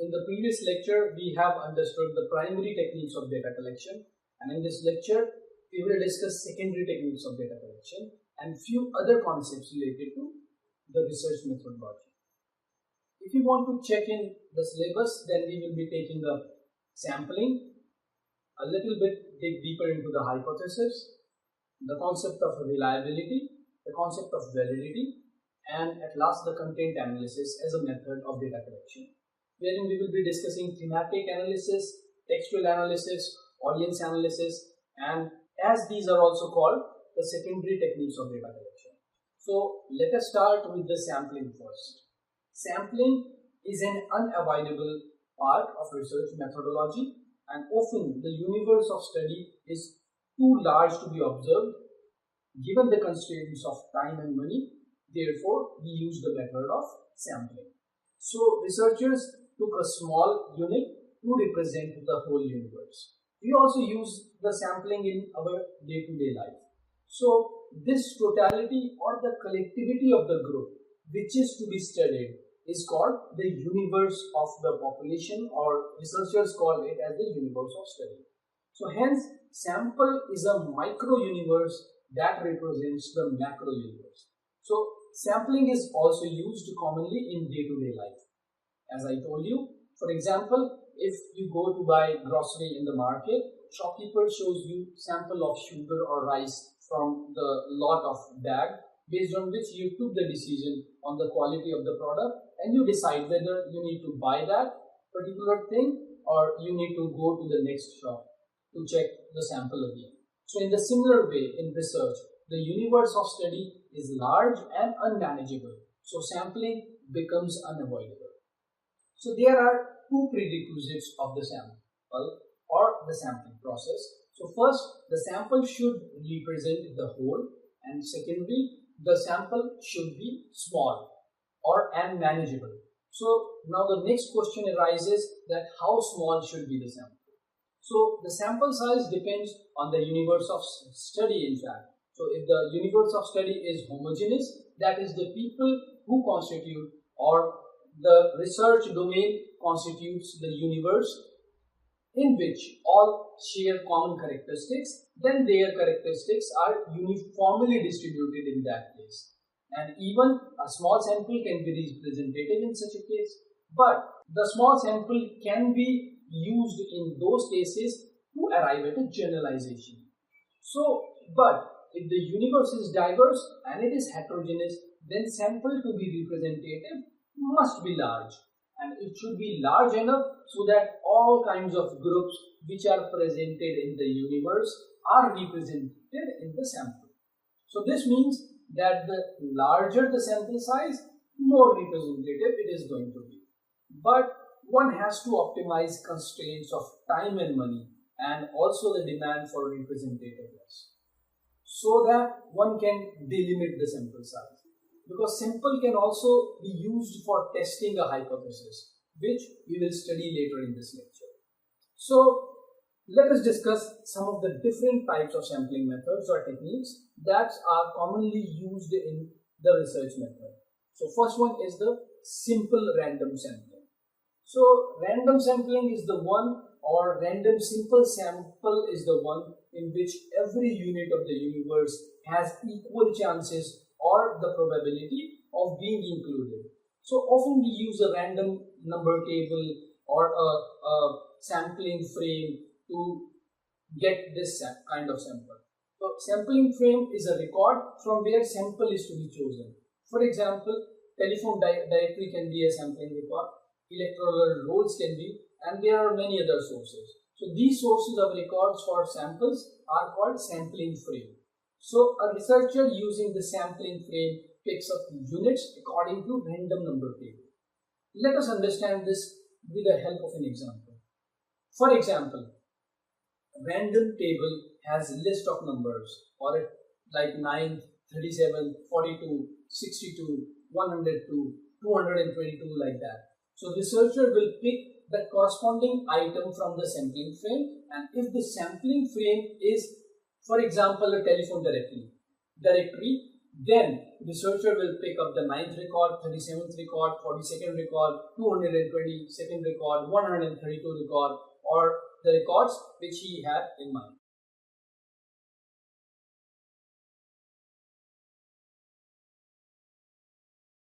In the previous lecture, we have understood the primary techniques of data collection, and in this lecture, we will discuss secondary techniques of data collection and few other concepts related to the research methodology. If you want to check in the syllabus, then we will be taking up sampling, a little bit dig deeper into the hypothesis, the concept of reliability, the concept of validity, and at last the content analysis as a method of data collection, wherein we will be discussing thematic analysis, textual analysis, audience analysis, and as these are also called the secondary techniques of data collection. So let us start with the sampling first. Sampling is an unavoidable part of research methodology, and often the universe of study is too large to be observed given the constraints of time and money. Therefore, we use the method of sampling. So researchers took a small unit to represent the whole universe. We also use the sampling in our day-to-day life. So this totality or the collectivity of the group which is to be studied is called the universe of the population, or researchers call it as the universe of study. So hence, sample is a micro universe that represents the macro universe. So sampling is also used commonly in day-to-day life. As I told you, for example, if you go to buy grocery in the market, shopkeeper shows you sample of sugar or rice from the lot of bag, based on which you took the decision on the quality of the product, and you decide whether you need to buy that particular thing or you need to go to the next shop to check the sample again. So in the similar way, in research, the universe of study is large and unmanageable. So sampling becomes unavoidable. So there are two prerequisites of the sample or the sampling process. So first, the sample should represent the whole, and secondly, the sample should be small and manageable. So now the next question arises that how small should be the sample? So the sample size depends on the universe of study, in fact. So if the universe of study is homogeneous, that is the people who constitute, or the research domain constitutes the universe in which all share common characteristics, then their characteristics are uniformly distributed in that case. And even a small sample can be representative in such a case, but the small sample can be used in those cases to arrive at a generalization. So, but if the universe is diverse and it is heterogeneous, then sample to be representative must be large, and it should be large enough so that all kinds of groups which are presented in the universe are represented in the sample. So this means that the larger the sample size, more representative it is going to be. But one has to optimize constraints of time and money, and also the demand for representativeness, so that one can delimit the sample size. Because sample can also be used for testing a hypothesis, which we will study later in this lecture. So let us discuss some of the different types of sampling methods or techniques that are commonly used in the research method. So first one is the simple random sampling. So random sampling is the one, or random simple sample is the one in which every unit of the universe has equal chances or the probability of being included. So often we use a random number table or a sampling frame to get this kind of sample. So sampling frame is a record from where sample is to be chosen. For example, telephone directory can be a sampling record, electoral rolls can be, and there are many other sources. So these sources of records for samples are called sampling frame. So a researcher using the sampling frame picks up units according to random number table. Let us understand this with the help of an example. For example, random table has a list of numbers, or like 9, 37, 42, 62, 102, 222, like that. So researcher will pick the corresponding item from the sampling frame, and if the sampling frame is, for example, a telephone directory, Then researcher will pick up the 9th record, 37th record, 42nd record, 222nd record, 132 record, or the records which he had in mind.